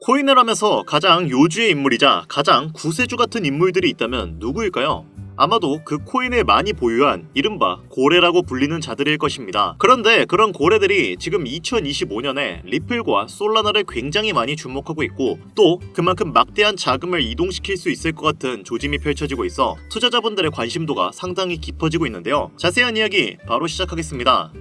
코인을 하면서 가장 요주의 인물이자 가장 구세주 같은 인물들이 있다면 누구일까요? 아마도 그 코인을 많이 보유한 이른바 고래라고 불리는 자들일 것입니다. 그런데 그런 고래들이 지금 2025년에 리플과 솔라나를 굉장히 많이 주목하고 있고, 또 그만큼 막대한 자금을 이동시킬 수 있을 것 같은 조짐이 펼쳐지고 있어 투자자분들의 관심도가 상당히 깊어지고 있는데요. 자세한 이야기 바로 시작하겠습니다.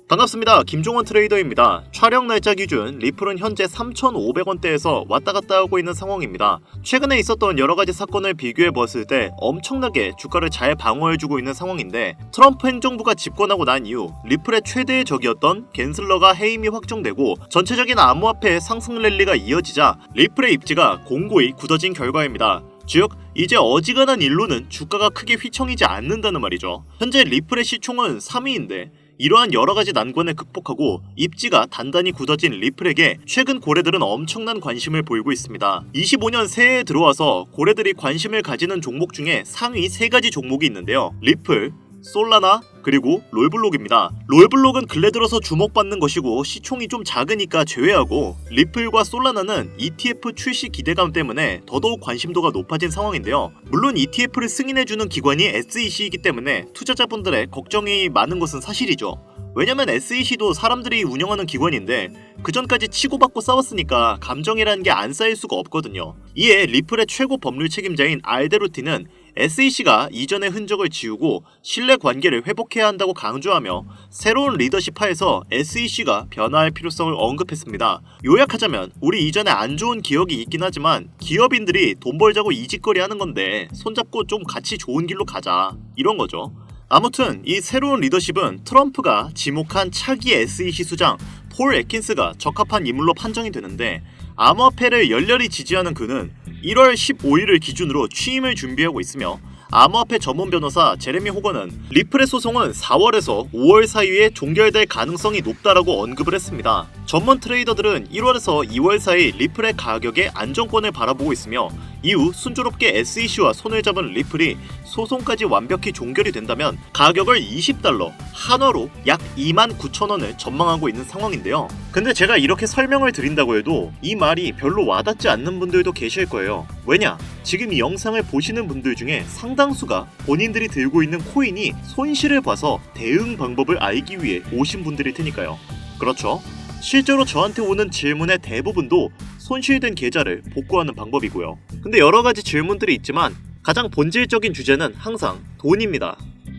반갑습니다. 김종원 트레이더입니다. 촬영 날짜 기준 리플은 현재 3,500원대에서 왔다갔다 하고 있는 상황입니다. 최근에 있었던 여러가지 사건을 비교해보았을 때 엄청나게 주가를 잘 방어해주고 있는 상황인데, 트럼프 행정부가 집권하고 난 이후 리플의 최대의 적이었던 갠슬러가 해임이 확정되고 전체적인 암호화폐의 상승 랠리가 이어지자 리플의 입지가 공고히 굳어진 결과입니다. 즉, 이제 어지간한 일로는 주가가 크게 휘청이지 않는다는 말이죠. 현재 리플의 시총은 3위인데 이러한 여러가지 난관을 극복하고 입지가 단단히 굳어진 리플에게 최근 고래들은 엄청난 관심을 보이고 있습니다. 25년 새해에 들어와서 고래들이 관심을 가지는 종목 중에 상위 3가지 종목이 있는데요. 리플, 솔라나, 그리고 롤블록입니다. 롤블록은 근래 들어서 주목받는 것이고 시총이 좀 작으니까 제외하고, 리플과 솔라나는 ETF 출시 기대감 때문에 더더욱 관심도가 높아진 상황인데요. 물론 ETF를 승인해주는 기관이 SEC이기 때문에 투자자분들의 걱정이 많은 것은 사실이죠. 왜냐면 SEC도 사람들이 운영하는 기관인데 그전까지 치고받고 싸웠으니까 감정이라는 게 안 쌓일 수가 없거든요. 이에 리플의 최고 법률 책임자인 알데로티는 SEC가 이전의 흔적을 지우고 신뢰 관계를 회복해야 한다고 강조하며 새로운 리더십 하에서 SEC가 변화할 필요성을 언급했습니다. 요약하자면 우리 이전에 안 좋은 기억이 있긴 하지만 기업인들이 돈 벌자고 이짓거리 하는 건데 손잡고 좀 같이 좋은 길로 가자, 이런 거죠. 아무튼 이 새로운 리더십은 트럼프가 지목한 차기 SEC 수장 폴 애킨스가 적합한 인물로 판정이 되는데, 암호화폐를 열렬히 지지하는 그는 1월 15일을 기준으로 취임을 준비하고 있으며, 암호화폐 전문 변호사 제레미 호건은 리플의 소송은 4월에서 5월 사이에 종결될 가능성이 높다라고 언급을 했습니다. 전문 트레이더들은 1월에서 2월 사이 리플의 가격의 안정권을 바라보고 있으며, 이후 순조롭게 SEC와 손을 잡은 리플이 소송까지 완벽히 종결이 된다면 가격을 $20, 한화로 약 29,000원을 전망하고 있는 상황인데요. 근데 제가 이렇게 설명을 드린다고 해도 이 말이 별로 와닿지 않는 분들도 계실 거예요. 왜냐? 지금 이 영상을 보시는 분들 중에 상당수가 본인들이 들고 있는 코인이 손실을 봐서 대응 방법을 알기 위해 오신 분들일 테니까요. 그렇죠? 실제로 저한테 오는 질문의 대부분도 손실된 계좌를 복구하는 방법이고요. 근데 여러가지 질문들이 있지만 가장 본질적인 주제는 항상 돈입니다.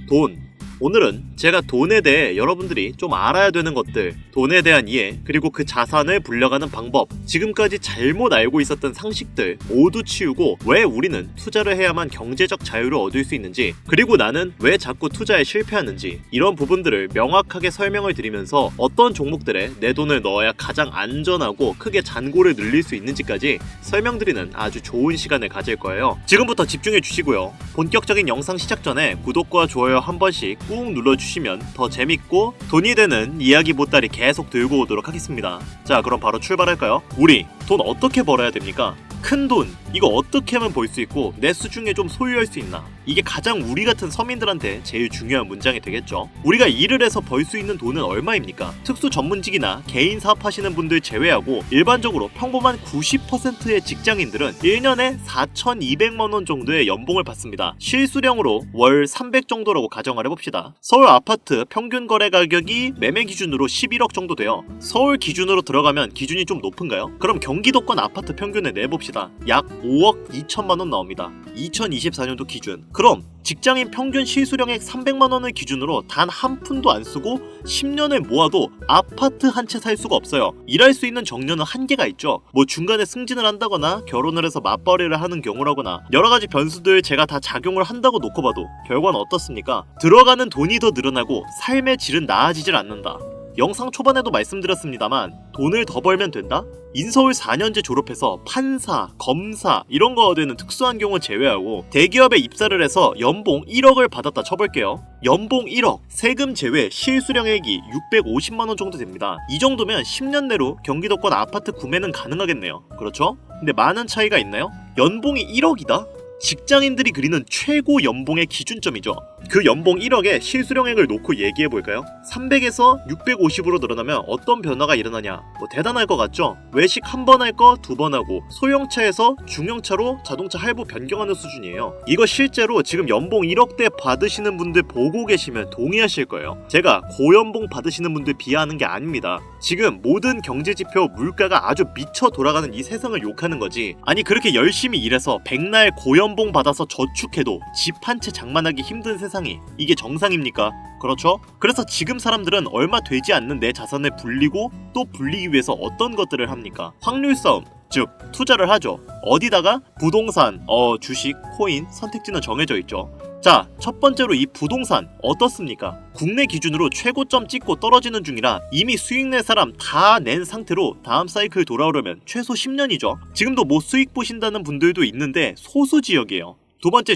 돈. 오늘은 제가 돈에 대해 여러분들이 좀 알아야 되는 것들, 돈에 대한 이해, 그리고 그 자산을 불려가는 방법, 지금까지 잘못 알고 있었던 상식들 모두 치우고 왜 우리는 투자를 해야만 경제적 자유를 얻을 수 있는지, 그리고 나는 왜 자꾸 투자에 실패하는지, 이런 부분들을 명확하게 설명을 드리면서 어떤 종목들에 내 돈을 넣어야 가장 안전하고 크게 잔고를 늘릴 수 있는지까지 설명드리는 아주 좋은 시간을 가질 거예요. 지금부터 집중해 주시고요. 본격적인 영상 시작 전에 구독과 좋아요 한 번씩 꾹 눌러주시면 더 재밌고 돈이 되는 이야기 보따리 계속 들고 오도록 하겠습니다. 자, 그럼 바로 출발할까요? 우리 돈 어떻게 벌어야 됩니까? 큰 돈, 이거 어떻게 하면 벌 수 있고 내 수중에 좀 소유할 수 있나? 이게 가장 우리 같은 서민들한테 제일 중요한 문장이 되겠죠. 우리가 일을 해서 벌 수 있는 돈은 얼마입니까? 특수 전문직이나 개인 사업하시는 분들 제외하고 일반적으로 평범한 90%의 직장인들은 1년에 4,200만원 정도의 연봉을 받습니다. 실수령으로 월 300 정도라고 가정을 해봅시다. 서울 아파트 평균 거래 가격이 매매 기준으로 11억 정도 돼요. 서울 기준으로 들어가면 기준이 좀 높은가요? 그럼 경기도권 아파트 평균을 내봅시다. 약 5억 2천만원 나옵니다. 2024년도 기준. 그럼 직장인 평균 실수령액 300만원을 기준으로 단 한 푼도 안 쓰고 10년을 모아도 아파트 한 채 살 수가 없어요. 일할 수 있는 정년은 한계가 있죠. 뭐 중간에 승진을 한다거나 결혼을 해서 맞벌이를 하는 경우라거나 여러가지 변수들 제가 다 작용을 한다고 놓고 봐도 결과는 어떻습니까? 들어가는 돈이 더 늘어나고 삶의 질은 나아지질 않는다. 영상 초반에도 말씀드렸습니다만 돈을 더 벌면 된다? 인서울 4년제 졸업해서 판사, 검사 이런 거 되는 특수한 경우 제외하고 대기업에 입사를 해서 연봉 1억을 받았다 쳐볼게요. 연봉 1억, 세금 제외 실수령액이 650만원 정도 됩니다. 이 정도면 10년 내로 경기도권 아파트 구매는 가능하겠네요. 그렇죠? 근데 많은 차이가 있나요? 연봉이 1억이다? 직장인들이 그리는 최고 연봉의 기준점이죠. 그 연봉 1억에 실수령액을 놓고 얘기해볼까요? 300에서 650으로 늘어나면 어떤 변화가 일어나냐? 뭐 대단할 것 같죠? 외식 한 번 할 거 2번 하고 소형차에서 중형차로 자동차 할부 변경하는 수준이에요. 이거 실제로 지금 연봉 1억대 받으시는 분들 보고 계시면 동의하실 거예요. 제가 고연봉 받으시는 분들 비하하는 게 아닙니다. 지금 모든 경제지표 물가가 아주 미쳐 돌아가는 이 세상을 욕하는 거지. 아니 그렇게 열심히 일해서 백날 고연봉 받아서 저축해도 집 한 채 장만하기 힘든 세상이 이게 정상입니까? 그렇죠? 그래서 지금 사람들은 얼마 되지 않는 내 자산을 불리고 또 불리기 위해서 어떤 것들을 합니까? 확률 싸움, 즉 투자를 하죠. 어디다가? 부동산, 주식, 코인, 선택지는 정해져 있죠. 자, 첫 번째로 이 부동산 어떻습니까? 국내 기준으로 최고점 찍고 떨어지는 중이라 이미 수익 낼 사람 다 낸 상태로 다음 사이클 돌아오려면 최소 10년이죠. 지금도 뭐 수익 보신다는 분들도 있는데 소수 지역이에요. 두 번째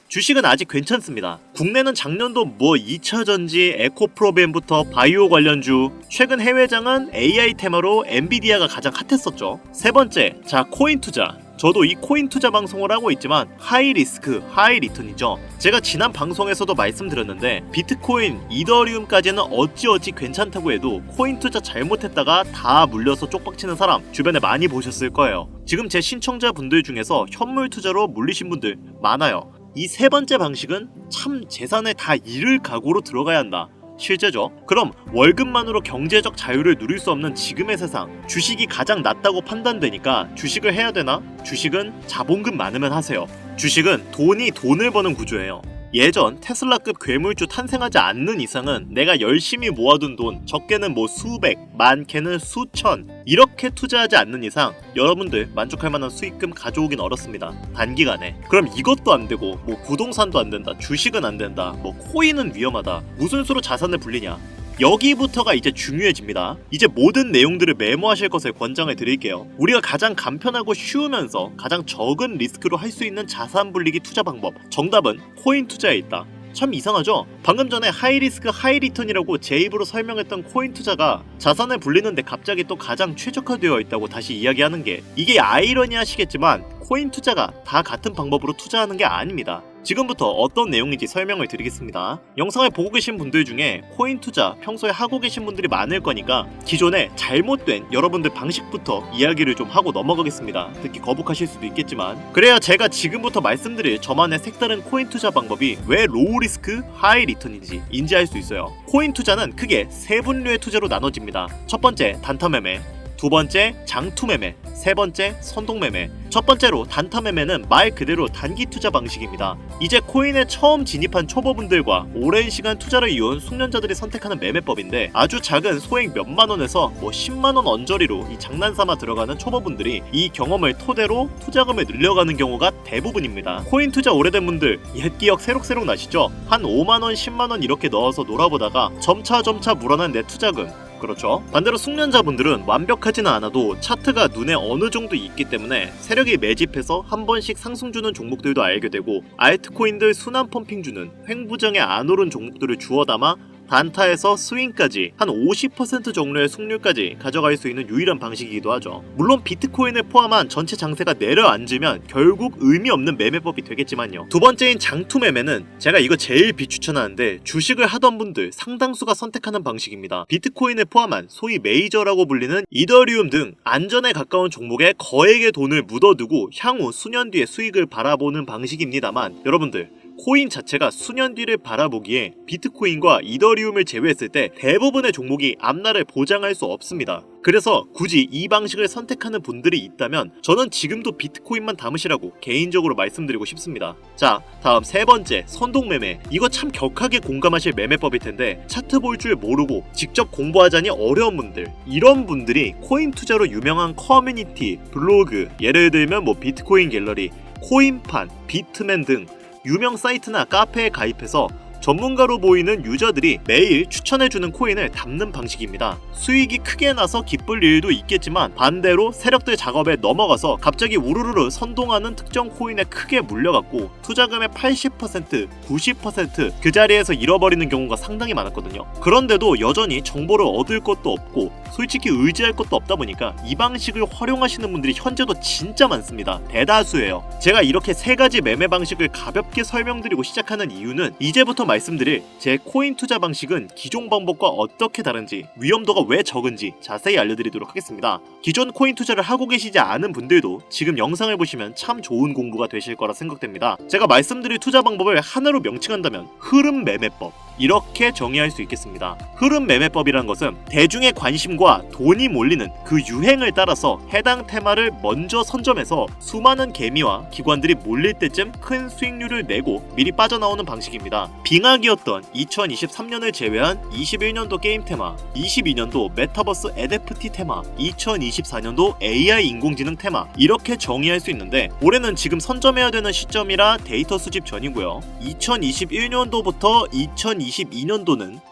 주식은 아직 괜찮습니다. 국내는 작년도 뭐 2차전지, 에코프로벤부터 바이오 관련주, 최근 해외장은 AI 테마로 엔비디아가 가장 핫했었죠. 세 번째, 자 코인 투자. 저도 이 코인 투자 방송을 하고 있지만 하이 리스크, 하이 리턴이죠. 제가 지난 방송에서도 말씀드렸는데 비트코인, 이더리움까지는 어찌어찌 괜찮다고 해도 코인 투자 잘못했다가 다 물려서 쪽박치는 사람 주변에 많이 보셨을 거예요. 지금 제 신청자분들 중에서 현물 투자로 물리신 분들 많아요. 이 세 번째 방식은 참 재산을 다 잃을 각오로 들어가야 한다. 실제죠. 그럼 월급만으로 경제적 자유를 누릴 수 없는 지금의 세상, 주식이 가장 낫다고 판단되니까 주식을 해야 되나? 주식은 자본금 많으면 하세요. 주식은 돈이 돈을 버는 구조예요. 예전 테슬라급 괴물주 탄생하지 않는 이상은 내가 열심히 모아둔 돈, 적게는 뭐 수백, 많게는 수천, 이렇게 투자하지 않는 이상 여러분들 만족할 만한 수익금 가져오긴 어렵습니다. 단기간에. 그럼 이것도 안 되고 뭐 부동산도 안 된다, 주식은 안 된다, 뭐 코인은 위험하다, 무슨 수로 자산을 불리냐? 여기부터가 이제 중요해집니다. 이제 모든 내용들을 메모하실 것을 권장해 드릴게요. 우리가 가장 간편하고 쉬우면서 가장 적은 리스크로 할 수 있는 자산 불리기 투자 방법, 정답은 코인 투자에 있다. 참 이상하죠? 방금 전에 하이리스크 하이리턴이라고 제 입으로 설명했던 코인 투자가 자산을 불리는데 갑자기 또 가장 최적화되어 있다고 다시 이야기하는 게, 이게 아이러니하시겠지만 코인 투자가 다 같은 방법으로 투자하는 게 아닙니다. 지금부터 어떤 내용인지 설명을 드리겠습니다. 영상을 보고 계신 분들 중에 코인 투자 평소에 하고 계신 분들이 많을 거니까 기존에 잘못된 여러분들 방식부터 이야기를 좀 하고 넘어가겠습니다. 듣기 거북하실 수도 있겠지만, 그래야 제가 지금부터 말씀드릴 저만의 색다른 코인 투자 방법이 왜 로우 리스크 하이 리턴인지 인지할 수 있어요. 코인 투자는 크게 세 분류의 투자로 나눠집니다. 첫 번째, 단타 매매, 두 번째, 장투 매매, 세 번째, 선동 매매. 첫 번째로 단타 매매는 말 그대로 단기 투자 방식입니다. 이제 코인에 처음 진입한 초보분들과 오랜 시간 투자를 이어온 숙련자들이 선택하는 매매법인데, 아주 작은 소액 몇만 원에서 뭐 10만 원 언저리로 이 장난삼아 들어가는 초보분들이 이 경험을 토대로 투자금을 늘려가는 경우가 대부분입니다. 코인 투자 오래된 분들 옛 기억 새록새록 나시죠? 한 5만 원, 10만 원 이렇게 넣어서 놀아보다가 점차 물어난 내 투자금, 그렇죠. 반대로 숙련자분들은 완벽하지는 않아도 차트가 눈에 어느 정도 있기 때문에 세력이 매집해서 한 번씩 상승 주는 종목들도 알게 되고, 알트코인들 순환 펌핑 주는 횡부정에 안 오른 종목들을 주워 담아 단타에서 스윙까지 한 50% 정도의 승률까지 가져갈 수 있는 유일한 방식이기도 하죠. 물론 비트코인을 포함한 전체 장세가 내려앉으면 결국 의미 없는 매매법이 되겠지만요. 두 번째인 장투 매매는 제가 이거 제일 비추천하는데, 주식을 하던 분들 상당수가 선택하는 방식입니다. 비트코인을 포함한 소위 메이저라고 불리는 이더리움 등 안전에 가까운 종목에 거액의 돈을 묻어두고 향후 수년 뒤의 수익을 바라보는 방식입니다만, 여러분들 코인 자체가 수년 뒤를 바라보기에 비트코인과 이더리움을 제외했을 때 대부분의 종목이 앞날을 보장할 수 없습니다. 그래서 굳이 이 방식을 선택하는 분들이 있다면 저는 지금도 비트코인만 담으시라고 개인적으로 말씀드리고 싶습니다. 자, 다음 세 번째, 선동매매. 이거 참 격하게 공감하실 매매법일 텐데, 차트 볼 줄 모르고 직접 공부하자니 어려운 분들, 이런 분들이 코인 투자로 유명한 커뮤니티, 블로그, 예를 들면 뭐 비트코인 갤러리, 코인판, 비트맨 등 유명 사이트나 카페에 가입해서 전문가로 보이는 유저들이 매일 추천해주는 코인을 담는 방식입니다. 수익이 크게 나서 기쁠 일도 있겠지만 반대로 세력들 작업에 넘어가서 갑자기 우르르르 선동하는 특정 코인에 크게 물려갖고 투자금의 80%, 90% 그 자리에서 잃어버리는 경우가 상당히 많았거든요. 그런데도 여전히 정보를 얻을 것도 없고 솔직히 의지할 것도 없다 보니까 이 방식을 활용하시는 분들이 현재도 진짜 많습니다. 대다수예요. 제가 이렇게 세 가지 매매 방식을 가볍게 설명드리고 시작하는 이유는 이제부터 말씀드릴 제 코인 투자 방식은 기존 방법과 어떻게 다른지, 위험도가 왜 적은지 자세히 알려드리도록 하겠습니다. 기존 코인 투자를 하고 계시지 않은 분들도 지금 영상을 보시면 참 좋은 공부가 되실 거라 생각됩니다. 제가 말씀드릴 투자 방법을 하나로 명칭한다면 흐름 매매법, 이렇게 정의할 수 있겠습니다. 흐름 매매법이란 것은 대중의 관심과 돈이 몰리는 그 유행을 따라서 해당 테마를 먼저 선점해서 수많은 개미와 기관들이 몰릴 때쯤 큰 수익률을 내고 미리 빠져나오는 방식입니다. 빙하기였던 2023년을 제외한 21년도 게임 테마, 22년도 메타버스 NFT 테마, 2024년도 AI 인공지능 테마, 이렇게 정의할 수 있는데 올해는 지금 선점해야 되는 시점이라 데이터 수집 전이고요. 2021년도부터 2022년도는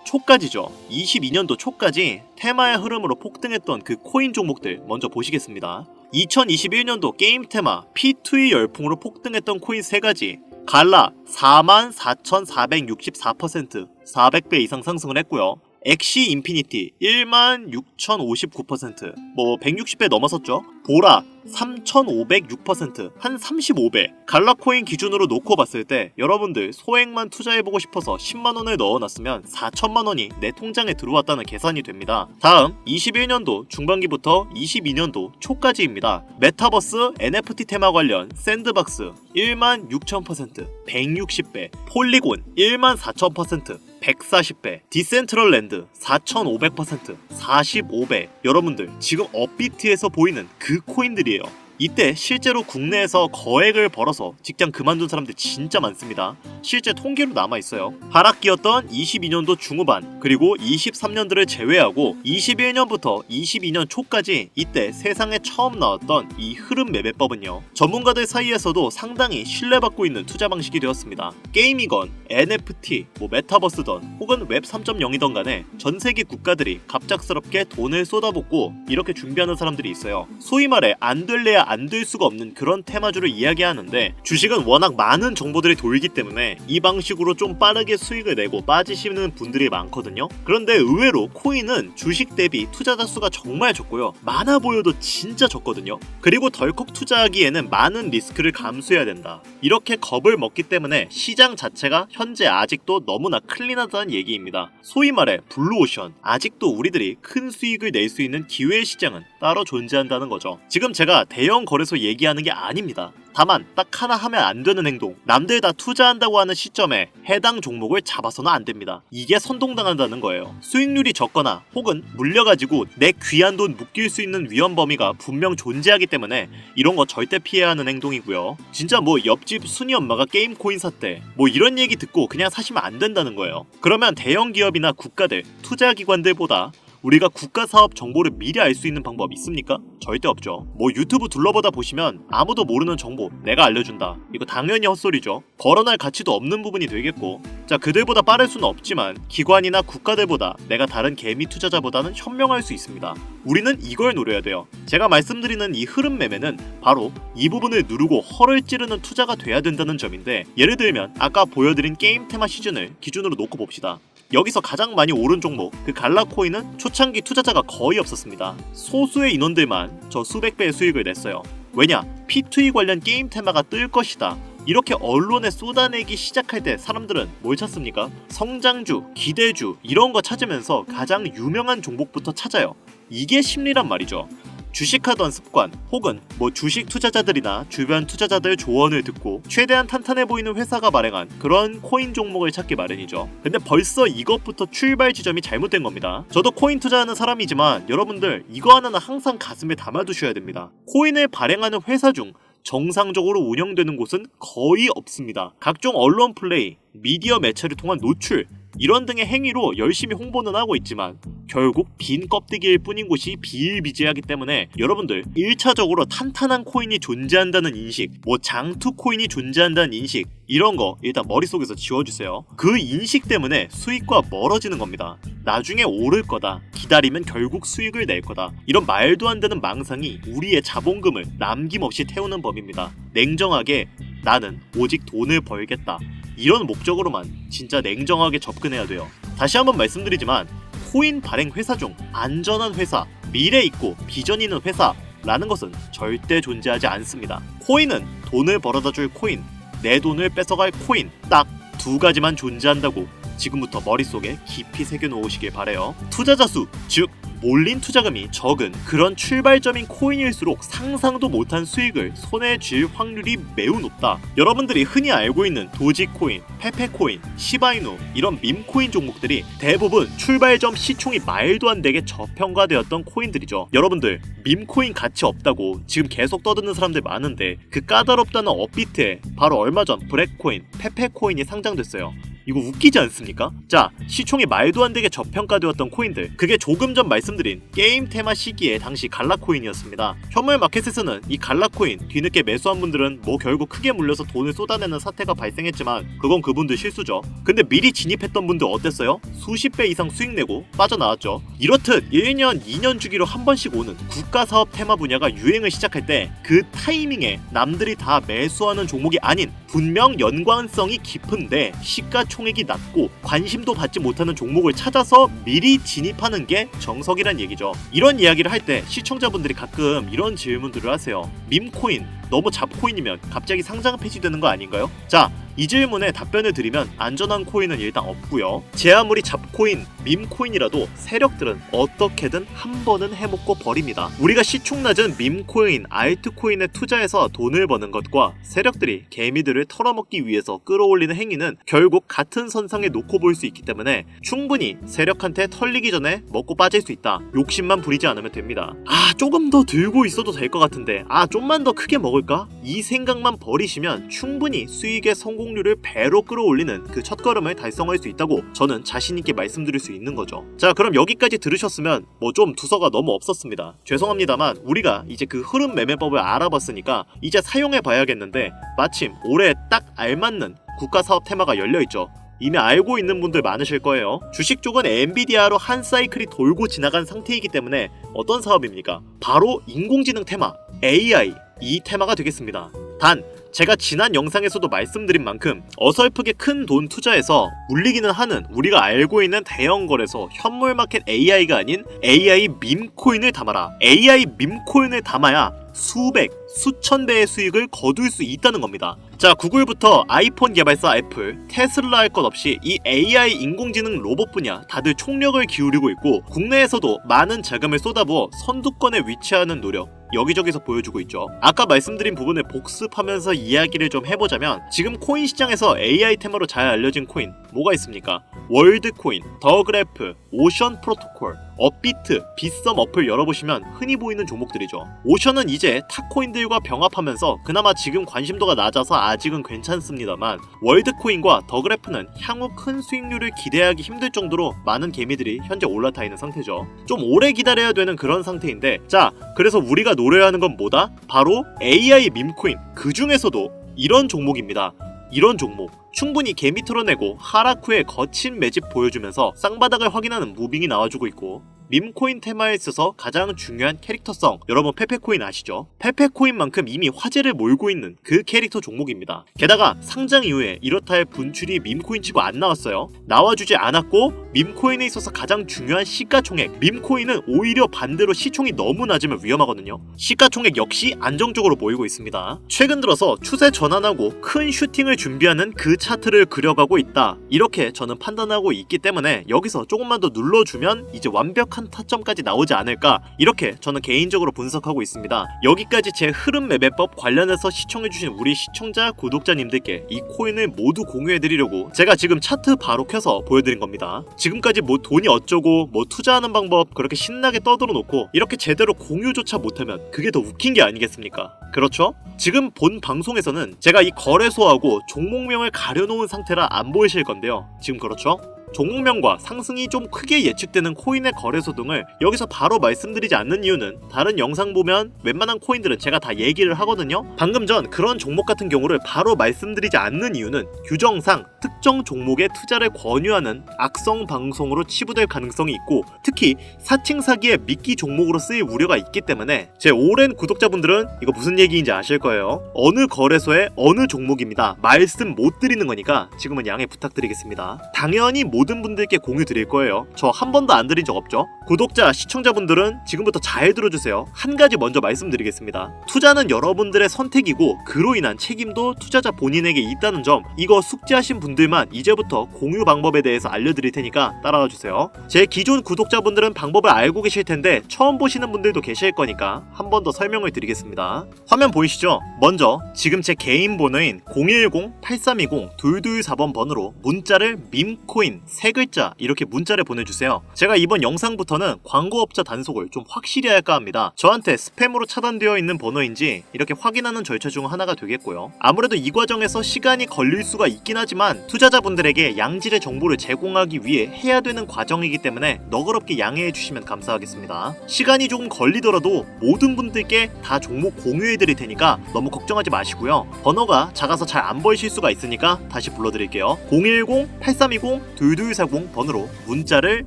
초까지죠. 22년도 초까지 테마의 흐름으로 폭등했던 그 코인 종목들 먼저 보시겠습니다. 2021년도 게임 테마 P2E 열풍으로 폭등했던 코인 3가지. 갈라 44,464%, 400배 이상 상승을 했고요. 엑시 인피니티 16,059%, 160배 넘어섰죠. 보라 3,506%, 한 35배. 갈라코인 기준으로 놓고 봤을 때 여러분들 소액만 투자해보고 싶어서 10만원을 넣어놨으면 4천만원이 내 통장에 들어왔다는 계산이 됩니다. 다음 21년도 중반기부터 22년도 초까지입니다. 메타버스 NFT 테마 관련 샌드박스 16,000%, 160배. 폴리곤 14,000%, 140배, 디센트럴랜드 4,500%, 45배. 여러분들 지금 업비트에서 보이는 그 코인들이에요. 이때 실제로 국내에서 거액을 벌어서 직장 그만둔 사람들 진짜 많습니다. 실제 통계로 남아있어요. 하락기였던 22년도 중후반 그리고 23년들을 제외하고 21년부터 22년 초까지 이때 세상에 처음 나왔던 이 흐름 매매법은요, 전문가들 사이에서도 상당히 신뢰받고 있는 투자 방식이 되었습니다. 게임이건 NFT, 메타버스던 혹은 웹 3.0이던 간에 전 세계 국가들이 갑작스럽게 돈을 쏟아붓고 이렇게 준비하는 사람들이 있어요. 소위 말해 안 될래야 안 될 수가 없는 그런 테마주를 이야기하는데 주식은 워낙 많은 정보들이 돌기 때문에 이 방식으로 좀 빠르게 수익을 내고 빠지시는 분들이 많거든요. 그런데 의외로 코인은 주식 대비 투자자 수가 정말 적고요. 많아 보여도 진짜 적거든요. 그리고 덜컥 투자하기에는 많은 리스크를 감수해야 된다. 이렇게 겁을 먹기 때문에 시장 자체가 현재 아직도 너무나 클린하다는 얘기입니다. 소위 말해 블루오션, 아직도 우리들이 큰 수익을 낼 수 있는 기회의 시장은 따로 존재한다는 거죠. 지금 제가 대형 거래소 얘기하는 게 아닙니다. 다만 딱 하나 하면 안 되는 행동, 남들 다 투자한다고 하는 시점에 해당 종목을 잡아서는 안 됩니다. 이게 선동당한다는 거예요. 수익률이 적거나 혹은 물려가지고 내 귀한 돈 묶일 수 있는 위험 범위가 분명 존재하기 때문에 이런 거 절대 피해야 하는 행동이고요. 진짜 옆집 순이 엄마가 게임 코인 샀대, 이런 얘기 듣고 그냥 사시면 안 된다는 거예요. 그러면 대형 기업이나 국가들, 투자기관들보다 우리가 국가사업 정보를 미리 알 수 있는 방법 있습니까? 절대 없죠. 유튜브 둘러보다 보시면 아무도 모르는 정보 내가 알려준다, 이거 당연히 헛소리죠. 거론할 가치도 없는 부분이 되겠고, 자, 그들보다 빠를 수는 없지만 기관이나 국가들보다 내가 다른 개미 투자자보다는 현명할 수 있습니다. 우리는 이걸 노려야 돼요. 제가 말씀드리는 이 흐름 매매는 바로 이 부분을 누르고 허를 찌르는 투자가 돼야 된다는 점인데, 예를 들면 아까 보여드린 게임 테마 시즌을 기준으로 놓고 봅시다. 여기서 가장 많이 오른 종목, 그 갈라코인은 초창기 투자자가 거의 없었습니다. 소수의 인원들만 저 수백 배의 수익을 냈어요. 왜냐? P2E 관련 게임 테마가 뜰 것이다, 이렇게 언론에 쏟아내기 시작할 때 사람들은 뭘 찾습니까? 성장주, 기대주 이런 거 찾으면서 가장 유명한 종목부터 찾아요. 이게 심리란 말이죠. 주식하던 습관 혹은 주식 투자자들이나 주변 투자자들 조언을 듣고 최대한 탄탄해 보이는 회사가 발행한 그런 코인 종목을 찾기 마련이죠. 근데 벌써 이것부터 출발 지점이 잘못된 겁니다. 저도 코인 투자하는 사람이지만 여러분들 이거 하나는 항상 가슴에 담아두셔야 됩니다. 코인을 발행하는 회사 중 정상적으로 운영되는 곳은 거의 없습니다. 각종 언론 플레이, 미디어 매체를 통한 노출, 이런 등의 행위로 열심히 홍보는 하고 있지만 결국 빈 껍데기일 뿐인 곳이 비일비재하기 때문에 여러분들 1차적으로 탄탄한 코인이 존재한다는 인식, 뭐 장투 코인이 존재한다는 인식, 이런 거 일단 머릿속에서 지워주세요. 그 인식 때문에 수익과 멀어지는 겁니다. 나중에 오를 거다, 기다리면 결국 수익을 낼 거다, 이런 말도 안 되는 망상이 우리의 자본금을 남김없이 태우는 법입니다. 냉정하게 나는 오직 돈을 벌겠다, 이런 목적으로만 진짜 냉정하게 접근해야 돼요. 다시 한번 말씀드리지만 코인 발행 회사 중 안전한 회사, 미래 있고 비전 있는 회사라는 것은 절대 존재하지 않습니다. 코인은 돈을 벌어다 줄 코인, 내 돈을 뺏어갈 코인, 딱 두 가지만 존재한다고 지금부터 머릿속에 깊이 새겨놓으시길 바래요. 투자자 수, 즉 몰린 투자금이 적은 그런 출발점인 코인일수록 상상도 못한 수익을 손에 쥘 확률이 매우 높다. 여러분들이 흔히 알고 있는 도지코인, 페페코인, 시바이누, 이런 밈코인 종목들이 대부분 출발점 시총이 말도 안 되게 저평가되었던 코인들이죠. 여러분들 밈코인 가치 없다고 지금 계속 떠드는 사람들 많은데 그 까다롭다는 업비트에 바로 얼마 전 브렉코인, 페페코인이 상장됐어요. 이거 웃기지 않습니까? 자, 시총이 말도 안 되게 저평가되었던 코인들, 그게 조금 전 말씀드린 게임 테마 시기에 당시 갈라코인이었습니다. 현물 마켓에서는 이 갈라코인 뒤늦게 매수한 분들은 뭐 결국 크게 물려서 돈을 쏟아내는 사태가 발생했지만 그건 그분들 실수죠. 근데 미리 진입했던 분들 어땠어요? 수십 배 이상 수익 내고 빠져나왔죠. 이렇듯 1년, 2년 주기로 한 번씩 오는 국가사업 테마 분야가 유행을 시작할 때 그 타이밍에 남들이 다 매수하는 종목이 아닌 분명 연관성이 깊은데 시가총액이 낮고 관심도 받지 못하는 종목을 찾아서 미리 진입하는 게 정석이란 얘기죠. 이런 이야기를 할 때 시청자분들이 가끔 이런 질문들을 하세요. 밈코인 너무 잡코인이면 갑자기 상장 폐지되는 거 아닌가요? 자, 이 질문에 답변을 드리면 안전한 코인은 일단 없고요. 제 아무리 잡코인, 밈코인이라도 세력들은 어떻게든 한 번은 해먹고 버립니다. 우리가 시총 낮은 밈코인, 알트코인에 투자해서 돈을 버는 것과 세력들이 개미들을 털어먹기 위해서 끌어올리는 행위는 결국 같은 선상에 놓고 볼 수 있기 때문에 충분히 세력한테 털리기 전에 먹고 빠질 수 있다. 욕심만 부리지 않으면 됩니다. 조금 더 들고 있어도 될 것 같은데 좀만 더 크게 먹을까? 이 생각만 버리시면 충분히 수익의 성공률을 배로 끌어올리는 그 첫걸음을 달성할 수 있다고 저는 자신있게 말씀드릴 수 있는 거죠. 자, 그럼 여기까지 들으셨으면 뭐 좀 두서가 너무 없었습니다. 죄송합니다만 우리가 이제 그 흐름 매매법을 알아봤으니까 이제 사용해 봐야겠는데 마침 올해 딱 알맞는 국가사업 테마가 열려있죠. 이미 알고 있는 분들 많으실 거예요. 주식 쪽은 엔비디아로 한 사이클이 돌고 지나간 상태이기 때문에 어떤 사업입니까? 바로 인공지능 테마, AI, 이 테마가 되겠습니다. 단, 제가 지난 영상에서도 말씀드린 만큼 어설프게 큰 돈 투자해서 물리기는 하는 우리가 알고 있는 대형 거래소 현물마켓 AI가 아닌 AI 밈코인을 담아라. AI 밈코인을 담아야 수백, 수천 배의 수익을 거둘 수 있다는 겁니다. 자, 구글부터 아이폰 개발사 애플, 테슬라 할 것 없이 이 AI 인공지능 로봇 분야 다들 총력을 기울이고 있고 국내에서도 많은 자금을 쏟아부어 선두권에 위치하는 노력 여기저기서 보여주고 있죠. 아까 말씀드린 부분을 복습하면서 이야기를 좀 해보자면 지금 코인 시장에서 AI 테마로 잘 알려진 코인 뭐가 있습니까? 월드코인, 더그래프, 오션 프로토콜, 업비트, 빗썸 어플 열어보시면 흔히 보이는 종목들이죠. 오션은 이제 탑코인들과 병합하면서 그나마 지금 관심도가 낮아서 아직은 괜찮습니다만 월드코인과 더그래프는 향후 큰 수익률을 기대하기 힘들 정도로 많은 개미들이 현재 올라타 있는 상태죠. 좀 오래 기다려야 되는 그런 상태인데, 자, 그래서 우리가 노려야 하는 건 뭐다? 바로 AI 밈코인, 그 중에서도 이런 종목입니다. 이런 종목 충분히 개미 털어내고 하락 후에 거친 매집 보여주면서 쌍바닥을 확인하는 무빙이 나와주고 있고, 밈코인 테마에 있어서 가장 중요한 캐릭터성, 여러분 페페코인 아시죠? 페페코인만큼 이미 화제를 몰고 있는 그 캐릭터 종목입니다. 게다가 상장 이후에 이렇다 할 분출이 밈코인 치고 안 나왔어요. 나와주지 않았고 밈코인에 있어서 가장 중요한 시가총액, 밈코인은 오히려 반대로 시총이 너무 낮으면 위험하거든요. 시가총액 역시 안정적으로 모이고 있습니다. 최근 들어서 추세 전환하고 큰 슈팅을 준비하는 그 차트를 그려가고 있다, 이렇게 저는 판단하고 있기 때문에 여기서 조금만 더 눌러주면 이제 완벽한 타점까지 나오지 않을까, 이렇게 저는 개인적으로 분석하고 있습니다. 여기까지 제 흐름 매매법 관련해서 시청해주신 우리 시청자 구독자님들께 이 코인을 모두 공유해드리려고 제가 지금 차트 바로 켜서 보여드린 겁니다. 지금까지 뭐 돈이 어쩌고 뭐 투자하는 방법 그렇게 신나게 떠들어 놓고 이렇게 제대로 공유조차 못하면 그게 더 웃긴 게 아니겠습니까? 그렇죠? 지금 본 방송에서는 제가 이 거래소하고 종목명을 가려놓은 상태라 안 보이실 건데요. 지금 그렇죠? 종목명과 상승이 좀 크게 예측되는 코인의 거래소 등을 여기서 바로 말씀드리지 않는 이유는 다른 영상 보면 웬만한 코인들은 제가 다 얘기를 하거든요. 방금 전 그런 종목 같은 경우를 바로 말씀드리지 않는 이유는 규정상 특정 종목에 투자를 권유하는 악성 방송으로 치부될 가능성이 있고, 특히 사칭 사기의 미끼 종목으로 쓰일 우려가 있기 때문에 제 오랜 구독자분들은 이거 무슨 얘기인지 아실 거예요. 어느 거래소의 어느 종목입니다. 말씀 못 드리는 거니까 지금은 양해 부탁드리겠습니다. 당연히 모든 분들께 공유 드릴 거예요. 저 한 번도 안 드린 적 없죠. 구독자, 시청자분들은 지금부터 잘 들어주세요. 한 가지 먼저 말씀드리겠습니다. 투자는 여러분들의 선택이고 그로 인한 책임도 투자자 본인에게 있다는 점, 이거 숙지하신 분들만 이제부터 공유 방법에 대해서 알려드릴 테니까 따라와 주세요. 제 기존 구독자분들은 방법을 알고 계실 텐데 처음 보시는 분들도 계실 거니까 한 번 더 설명을 드리겠습니다. 화면 보이시죠? 먼저 지금 제 개인 번호인 010-8320-2224번 번호로 문자를 밈코인 3글자 이렇게 문자를 보내주세요. 제가 이번 영상부터는 광고업자 단속을 좀 확실히 할까 합니다. 저한테 스팸으로 차단되어 있는 번호인지 이렇게 확인하는 절차 중 하나가 되겠고요. 아무래도 이 과정에서 시간이 걸릴 수가 있긴 하지만 투자자분들에게 양질의 정보를 제공하기 위해 해야 되는 과정이기 때문에 너그럽게 양해해 주시면 감사하겠습니다. 시간이 조금 걸리더라도 모든 분들께 다 종목 공유해 드릴 테니까 너무 걱정하지 마시고요. 번호가 작아서 잘 안 보이실 수가 있으니까 다시 불러드릴게요. 010-8320-2240 번호로 문자를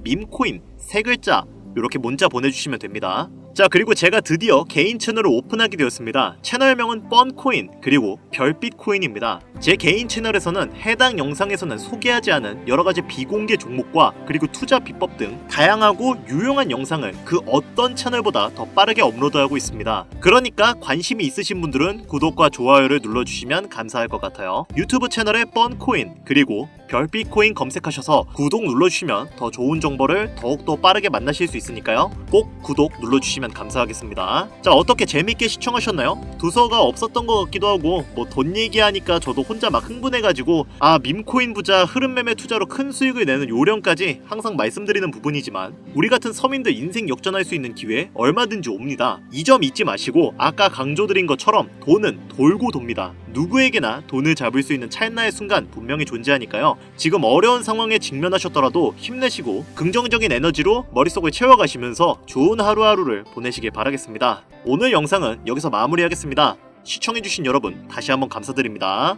밈코인 3글자 이렇게 문자 보내주시면 됩니다. 자, 그리고 제가 드디어 개인 채널을 오픈하게 되었습니다. 채널명은 뻔코인 그리고 별빛코인입니다. 제 개인 채널에서는 해당 영상에서는 소개하지 않은 여러가지 비공개 종목과 그리고 투자 비법 등 다양하고 유용한 영상을 그 어떤 채널보다 더 빠르게 업로드하고 있습니다. 그러니까 관심이 있으신 분들은 구독과 좋아요를 눌러주시면 감사할 것 같아요. 유튜브 채널에 뻔코인 그리고 별빛코인 검색하셔서 구독 눌러주시면 더 좋은 정보를 더욱더 빠르게 만나실 수 있으니까요. 꼭 구독 눌러주시면 감사하겠습니다. 자, 어떻게 재밌게 시청하셨나요? 두서가 없었던 것 같기도 하고 뭐 돈 얘기하니까 저도 혼자 막 흥분해가지고 밈코인 부자 흐름 매매 투자로 큰 수익을 내는 요령까지 항상 말씀드리는 부분이지만 우리 같은 서민들 인생 역전할 수 있는 기회 얼마든지 옵니다. 이 점 잊지 마시고 아까 강조드린 것처럼 돈은 돌고 돕니다. 누구에게나 돈을 잡을 수 있는 찰나의 순간 분명히 존재하니까요. 지금 어려운 상황에 직면하셨더라도 힘내시고 긍정적인 에너지로 머릿속을 채워가시면서 좋은 하루하루를 보내시길 바라겠습니다. 오늘 영상은 여기서 마무리하겠습니다. 시청해주신 여러분 다시 한번 감사드립니다.